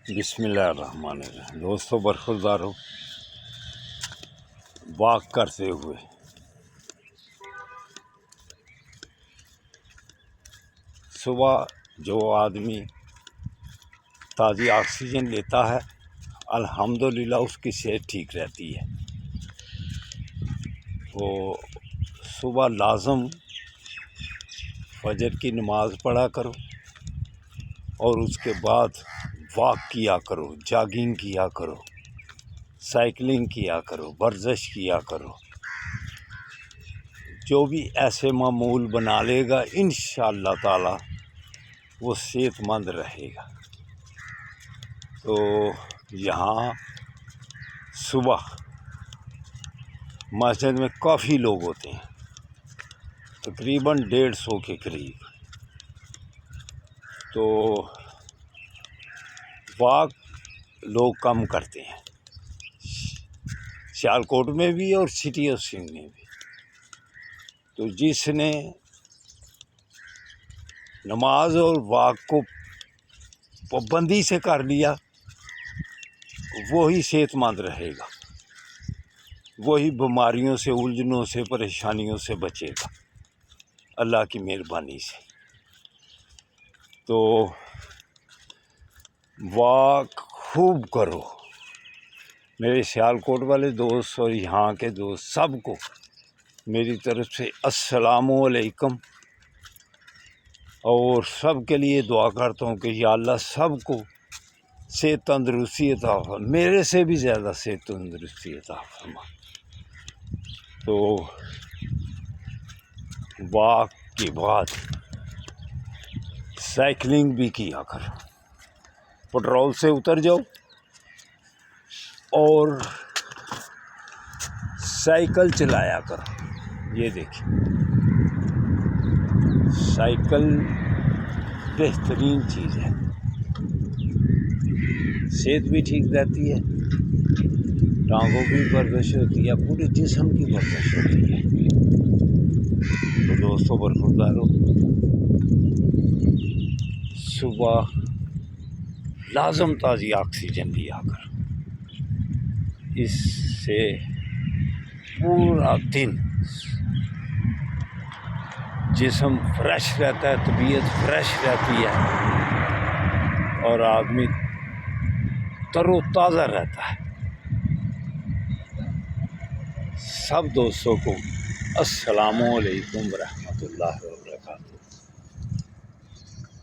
بسم اللہ الرحمن الرحیم۔ دوستوں برخورداروں، واک کرتے ہوئے صبح جو آدمی تازی آکسیجن لیتا ہے الحمدللہ اس کی صحت ٹھیک رہتی ہے۔ تو صبح لازم فجر کی نماز پڑھا کرو اور اس کے بعد واک کیا کرو، جاگنگ کیا کرو، سائیکلنگ کیا کرو، ورزش کیا کرو۔ جو بھی ایسے معمول بنا لے گا انشاءاللہ تعالی وہ صحت مند رہے گا۔ تو یہاں صبح مسجد میں کافی لوگ ہوتے ہیں، تقریباً 150 کے قریب۔ تو واک لوگ کم کرتے ہیں، سیالکوٹ میں بھی اور سٹی آف سندھ میں بھی۔ تو جس نے نماز اور واک کو پابندی سے کر لیا وہی صحت مند رہے گا، وہی بیماریوں سے، الجھنوں سے، پریشانیوں سے بچے گا اللہ کی مہربانی سے۔ تو واک خوب کرو میرے سیالکوٹ والے دوست اور یہاں کے دوست، سب کو میری طرف سے السلام علیکم، اور سب کے لیے دعا کرتا ہوں کہ یا اللہ سب کو صحت تندرستی عطا فرما، میرے سے بھی زیادہ صحت تندرستی عطا فرما۔ تو واک کے بعد سائیکلنگ بھی کیا کرو، پٹرول سے اتر جاؤ اور سائیکل چلایا کرو۔ یہ دیکھیں، سائیکل بہترین چیز ہے، صحت بھی ٹھیک رہتی ہے، ٹانگوں کی ورزش ہوتی ہے، پورے جسم کی ورزش ہوتی ہے۔ تو دوستوں برخورداروں، صبح لازم تازی آکسیجن لیا کرو، اس سے پورا دن جسم فریش رہتا ہے، طبیعت فریش رہتی ہے اور آدمی تر و تازہ رہتا ہے۔ سب دوستوں کو السلام علیکم ورحمۃ اللہ وبرکاتہ۔